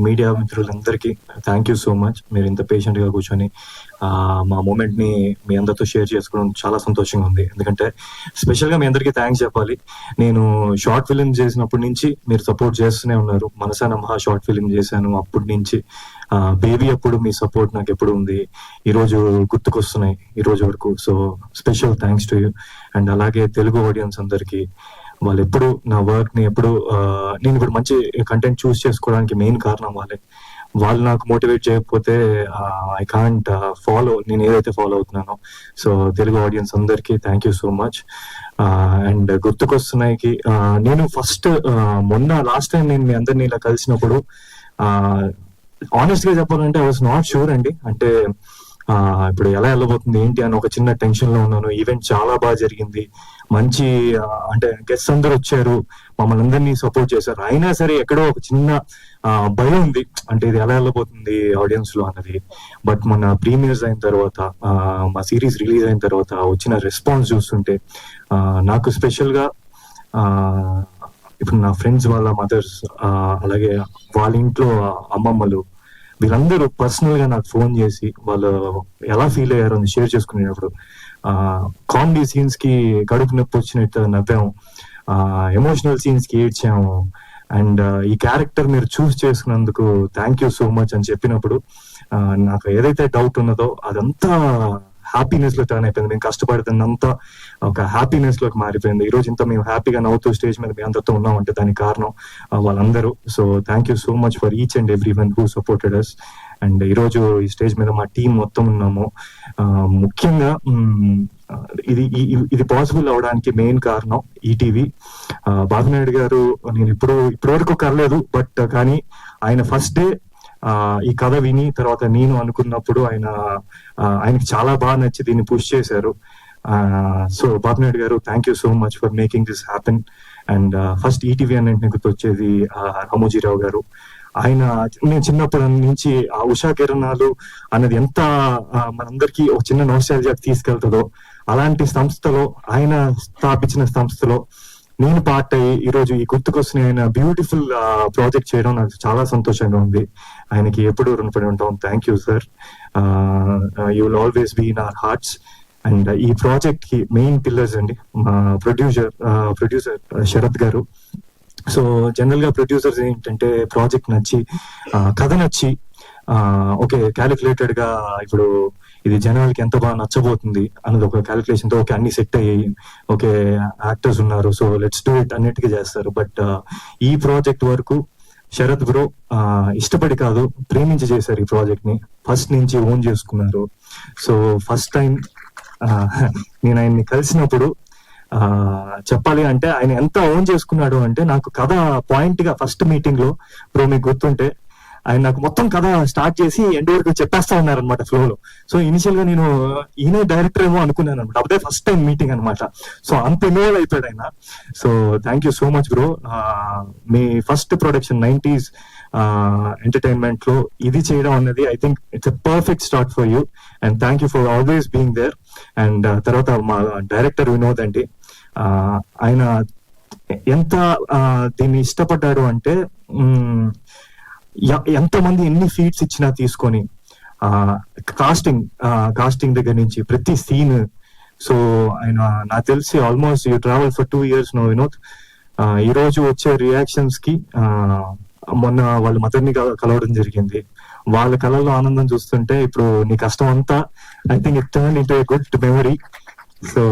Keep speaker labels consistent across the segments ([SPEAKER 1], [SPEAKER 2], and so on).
[SPEAKER 1] Media మిత్రులందరికీ thank you so much. మీరు ఇంత పేషెంట్గా కూర్చొని మా మూమెంట్ని మీ అందరితో షేర్ చేసుకోవడం చాలా సంతోషంగా ఉంది. ఎందుకంటే స్పెషల్గా మీ అందరికీ థ్యాంక్స్ చెప్పాలి. నేను షార్ట్ ఫిలిం చేసినప్పటి నుంచి మీరు సపోర్ట్ చేస్తూనే ఉన్నారు. మనసా నమః షార్ట్ ఫిలిం చేశాను అప్పటి నుంచి. బేబీ అప్పుడు మీ సపోర్ట్ నాకు ఎప్పుడు ఉంది. ఈరోజు గుర్తుకొస్తున్నాయి ఈ రోజు వరకు. So special thanks to you. And అలాగే తెలుగు ఆడియన్స్ అందరికీ, వాళ్ళు ఎప్పుడు నా వర్క్ ని ఎప్పుడు నేను ఇప్పుడు మంచి కంటెంట్ చూస్ చేసుకోవడానికి మెయిన్ కారణం వాళ్ళే. వాళ్ళు నాకు మోటివేట్ చేయకపోతే ఐ కాంట్ ఫాలో నేను ఏదైతే ఫాలో అవుతున్నానో. సో తెలుగు ఆడియన్స్ అందరికీ thank you so much. And గుర్తుకొస్తున్నాయికి నేను ఫస్ట్ మొన్న లాస్ట్ టైం నేను మీ అందరినీ ఇలా కలిసినప్పుడు ఆనెస్ట్ గా చెప్పాలంటే ఐ వాజ్ నాట్ షూర్ అండి. అంటే ఇప్పుడు ఎలా వెళ్ళబోతుంది ఏంటి అని ఒక చిన్న టెన్షన్ లో ఉన్నాను. ఈవెంట్ చాలా బాగా జరిగింది, మంచి అంటే గెస్ట్ అందరూ వచ్చారు, మమ్మల్ని అందరినీ సపోర్ట్ చేశారు. అయినా సరే ఎక్కడో ఒక చిన్న భయం ఉంది, అంటే ఇది ఎలా వెళ్ళబోతుంది ఆడియన్స్ లో అన్నది. బట్ మన ప్రీమియర్స్ అయిన తర్వాత, మా సిరీస్ రిలీజ్ అయిన తర్వాత వచ్చిన రెస్పాన్స్ చూస్తుంటే నాకు స్పెషల్ గా ఇప్పుడు నా ఫ్రెండ్స్ వాళ్ళ మదర్స్, అలాగే వాళ్ళ ఇంట్లో అమ్మమ్మలు, వీళ్ళందరూ పర్సనల్ గా నాకు ఫోన్ చేసి వాళ్ళు ఎలా ఫీల్ అయ్యారో అని షేర్ చేసుకునేటప్పుడు కామెడీ సీన్స్ కి కడుపు నొప్పి వచ్చినట్టు నవ్వాము, ఎమోషనల్ సీన్స్ కి ఏడ్చాము. అండ్ ఈ క్యారెక్టర్ మీరు చూస్ చేసుకున్నందుకు థ్యాంక్ యూ సో మచ్ అని చెప్పినప్పుడు నాకు ఏదైతే డౌట్ ఉన్నదో అదంతా హ్యాపీనెస్ లో టర్న్ అయిపోయింది. మేము కష్టపడుతున్నంతా ఒక హ్యాపీనెస్ లోకి మారిపోయింది. ఈ రోజు ఇంత మేము హ్యాపీగా నవ్వుతూ స్టేజ్ మీద మీ అందరితో ఉన్నామంటే దానికి కారణం వాళ్ళందరూ. So thank you so much for each and every one who supported us. And ఈరోజు ఈ స్టేజ్ మీద మా టీం మొత్తం ఉన్నాము. ముఖ్యంగా ఇది పాసిబుల్ అవడానికి మెయిన్ కారణం ఈటీవీ. బాబునాయుడు గారు నేను ఇప్పటివరకు కరలేదు, బట్ కానీ ఆయన ఫస్ట్ డే ఈ కథ విని తర్వాత నేను అనుకున్నప్పుడు ఆయనకి చాలా బాగా నచ్చి దీన్ని పుష్ చేశారు. సో బాబునాయుడు గారు thank you so much for making this happen. And first ETV అన్నింటినీ గుర్తొచ్చేది రామోజీరావు గారు. నేను చిన్నప్పటి నుంచి ఆ ఉషా కిరణాలు అన్నది ఎంత మనందరికీ ఒక చిన్న నోస్టాల్జియాకి తీసుకెళ్తుందో, అలాంటి సంస్థలో ఆయన స్థాపించిన సంస్థలో నేను పార్ట్ అయ్యి ఈరోజు ఈ గుర్తుకొస్తున్న ఆయన బ్యూటిఫుల్ ప్రాజెక్ట్ చేయడం నాకు చాలా సంతోషంగా ఉంది. ఆయనకి ఎప్పుడు రుణపడి ఉంటాం. Thank you sir. You will always be in our hearts. And ఈ ప్రాజెక్ట్ కి మెయిన్ పిల్లర్స్ అండి మా producer Sharath garu. So general గా ప్రొడ్యూసర్స్ ఏంటంటే ప్రాజెక్ట్ నచ్చి, కథ నచ్చి, ఓకే క్యాలిక్యులేటెడ్ గా ఇప్పుడు ఇది జనాలకి ఎంత బాగా నచ్చబోతుంది అన్నది ఒక క్యాలిక్యులేషన్ తో ఓకే అన్ని సెట్ అయ్యాయి, ఓకే యాక్టర్స్ ఉన్నారు, సో లెట్స్ డూ ఇట్ అన్నిటికీ చేస్తారు. బట్ ఈ ప్రాజెక్ట్ వరకు శరత్ బ్రో ఇష్టపడి కాదు, ప్రేమించి చేశారు ఈ ప్రాజెక్ట్ ని. ఫస్ట్ నుంచి ఓన్ చేసుకున్నారు. సో ఫస్ట్ టైం నేను ఆయన్ని కలిసినప్పుడు చెప్పాలి అంటే ఆయన ఎంత ఓన్ చేసుకున్నాడు అంటే, నాకు కథ పాయింట్ గా ఫస్ట్ మీటింగ్ లో బ్రో మీకు గుర్తుంటే ఆయన నాకు మొత్తం కథ స్టార్ట్ చేసి ఎండ్ వరకు చెప్పేస్తా ఉన్నారనమాట ఫ్లో లో. సో ఇనిషియల్ గా నేను ఈయన డైరెక్టర్ ఏమో అనుకున్నాను అనమాట, అప్పుడే ఫస్ట్ టైం మీటింగ్ అనమాట. సో అంత ఇన్వాల్వ్ అయిపోయాడు ఆయన. So thank you so much bro. మీ ఫస్ట్ ప్రొడక్షన్ 90s ఎంటర్టైన్మెంట్ లో ఇది చేయడం అన్నది I think it's a perfect start for you. And thank you for always being there. And తర్వాత మా డైరెక్టర్ వినోద్ అండి, ఆయన ఎంత దీన్ని ఇష్టపడ్డాడు అంటే, ఎంతమంది ఎన్ని ఫీట్స్ ఇచ్చినా తీసుకొని కాస్టింగ్ దగ్గర నుంచి ప్రతి సీన్. సో ఆయన నాకు తెలిసి almost you travel for 2 years no Vinod. ఈ రోజు వచ్చే రియాక్షన్స్ కి మొన్న వాళ్ళ మదర్ని కలవడం జరిగింది. వాళ్ళ కళల్లో ఆనందం చూస్తుంటే ఇప్పుడు నీ కష్టం అంతా I think it turn into a good memory. So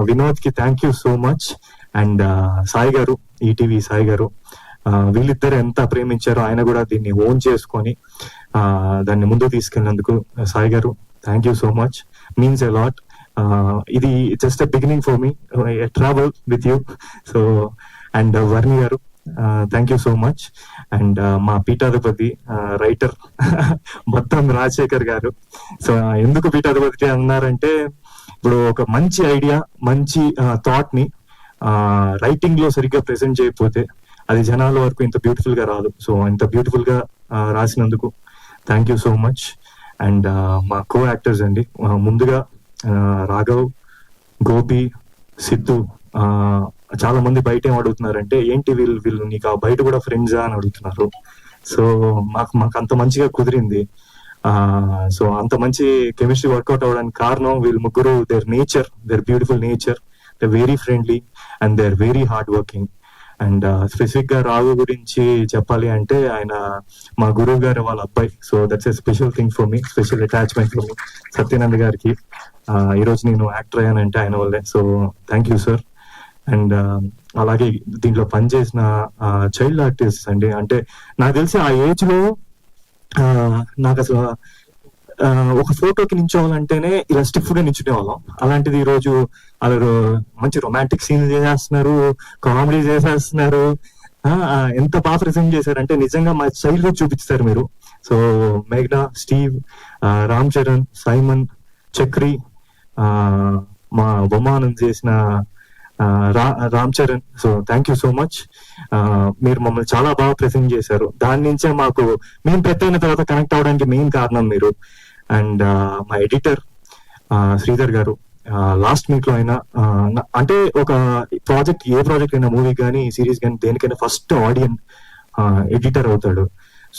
[SPEAKER 1] Vinod కి thank you so much. And Sai garu, ETV Sai గారు, వీళ్ళిద్దరు ఎంత ప్రేమించారో ఆయన కూడా దీన్ని ఓన్ చేసుకొని దాన్ని ముందుకు తీసుకెళ్ళినందుకు Sai garu thank you so much, means a lot. ఇది just a beginning for me, travel with you. So and Varni garu thank you so much. And మా పీఠాధిపతి రైటర్ మొత్తం రాజశేఖర్ గారు. సో ఎందుకు పీఠాధిపతి అన్నారంటే, ఇప్పుడు ఒక మంచి ఐడియా, మంచి థాట్ ని రైటింగ్ లో సరిగ్గా ప్రెజెంట్ చేయకపోతే అది జనాల వరకు ఇంత బ్యూటిఫుల్ గా రాదు. సో ఇంత బ్యూటిఫుల్ గా రాసినందుకు thank you so much. And మా కో యాక్టర్స్ అండి, ముందుగా రాఘవ్, గోపి, సిద్ధు. చాలా మంది బయట ఏం అడుగుతున్నారంటే, ఏంటి వీళ్ళు నీకు బయట కూడా ఫ్రెండ్సా అని అడుగుతున్నారు. సో మాకు అంత మంచిగా కుదిరింది. సో అంత మంచి కెమిస్ట్రీ వర్కౌట్ అవ్వడానికి కారణం వీళ్ళు ముగ్గురు, their beautiful nature, they very friendly and they are very hard working. And specific గా రాఘు గురించి చెప్పాలి అంటే ఆయన మా గురువు గారు వాళ్ళ అబ్బాయి. So that's a special thing for me, special attachment for me. Satyanand గారికి ఈరోజు నేను యాక్టర్ అయ్యానంటే ఆయన వల్లే. So thank you sir. And అలాగే దీంట్లో పనిచేసిన చైల్డ్ ఆర్టిస్ట్ అండి, అంటే నాకు తెలిసి ఆ ఏజ్ లో నాకు అసలు ఒక ఫోటోకి నించోవాలంటేనే ఇలా స్టిఫ్ గా నించునే వాళ్ళం. అలాంటిది ఈ రోజు వాళ్ళు మంచి రొమాంటిక్ సీన్ చేసేస్తున్నారు, కామెడీ చేసేస్తున్నారు. ఎంత బాగా ప్రెజెంట్ చేశారంటే నిజంగా మా చైల్డ్హుడ్ చూపిస్తారు మీరు. సో మేఘ్నా, స్టీవ్, రామ్ చరణ్, సైమన్, చక్రి, మా బొమ్మానంద్ చేసిన Ram Charan. So thank you so much. మీరు మమ్మల్ని చాలా బాగా ప్రెజెంట్ చేశారు. దాని నుంచే మేము పెద్ద అయిన తర్వాత కనెక్ట్ అవడానికి మెయిన్ కారణం మీరు. అండ్ మా ఎడిటర్ శ్రీధర్ గారు, లాస్ట్ మీట్ లో అయినా అంటే ఒక ప్రాజెక్ట్, ఏ ప్రాజెక్ట్ అయినా, మూవీ కానీ సిరీస్ కానీ దేనికైనా ఫస్ట్ ఆడియన్ ఎడిటర్ అవుతాడు.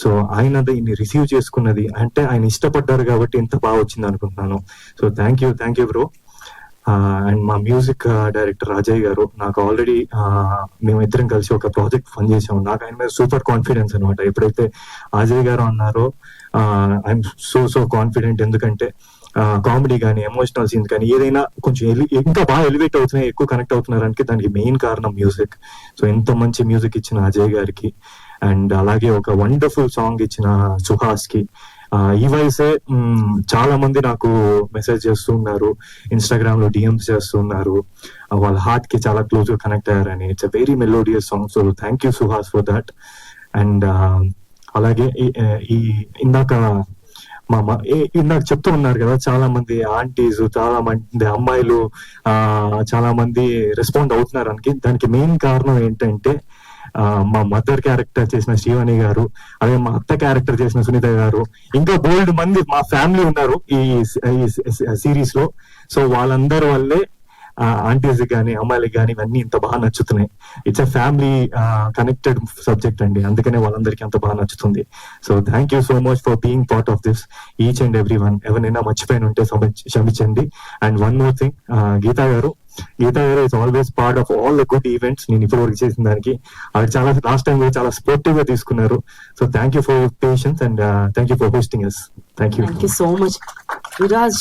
[SPEAKER 1] సో ఆయన దీన్ని రిసీవ్ చేసుకున్నది అంటే ఆయన ఇష్టపడ్డారు కాబట్టి ఇంత బాగా వచ్చింది అనుకుంటున్నాను. So thank you bro. And మా మ్యూజిక్ డైరెక్టర్ అజయ్ గారు, నాకు ఆల్రెడీ మేమిద్దరం కలిసి ఒక ప్రాజెక్ట్ పని చేసాము. నాకు ఆయన మీద సూపర్ కాన్ఫిడెన్స్ అనమాట. ఎప్పుడైతే అజయ్ గారు అన్నారో ఐఎమ్ సో కాన్ఫిడెంట్. ఎందుకంటే కామెడీ కానీ, ఎమోషనల్ సీన్స్ కానీ, ఏదైనా కొంచెం ఇంకా బాగా ఎలివేట్ అవుతున్నాయి, ఎక్కువ కనెక్ట్ అవుతున్నారంటే దానికి మెయిన్ కారణం మ్యూజిక్. సో ఎంత మంచి మ్యూజిక్ ఇచ్చిన అజయ్ గారికి, అండ్ అలాగే ఒక వండర్ఫుల్ సాంగ్ ఇచ్చిన సుహాస్ కి. ఈ వయసే చాలా మంది నాకు మెసేజ్ చేస్తూ ఉన్నారు, ఇన్స్టాగ్రామ్ లో డిఎంస్ చేస్తూ ఉన్నారు, వాళ్ళ హార్ట్ కి చాలా క్లోజ్ గా కనెక్ట్ అయ్యారని. It's a very melodious song. So thank you Suhas for that. And అలాగే ఇందాక ఇందాక చెప్తూ ఉన్నారు కదా, చాలా మంది ఆంటీస్, చాలా మంది అమ్మాయిలు చాలా మంది రెస్పాండ్ అవుతున్నారు అని. దానికి మెయిన్ కారణం ఏంటంటే మా మదర్ క్యారెక్టర్ చేసిన శ్రీవాణి గారు, అదే మా అత్త క్యారెక్టర్ చేసిన సునీత గారు, ఇంకా బోల్డ్ మంది మా ఫ్యామిలీ ఉన్నారు ఈ సిరీస్ లో. సో వాళ్ళందరి వల్లే ఆంటీస్ కానీ, అమ్మాయిలకి కానీ ఇవన్నీ ఇంత బాగా నచ్చుతున్నాయి. It's a family connected subject అండి, అందుకనే వాళ్ళందరికీ అంత బాగా నచ్చుతుంది. So thank you so much for being part of this, each and every one. ఎవరైనా మర్చిపోయిన ఉంటే క్షమించండి. And one more thing, Geetha garu is always part of all the good events. నేను ఇప్పుడు వరకు చేసిన దానికి అది చాలా లాస్ట్ టైం కూడా చాలా స్పోర్టివ్ గా తీసుకున్నారు. So thank you for your patience and thank you for hosting us. Thank you so much.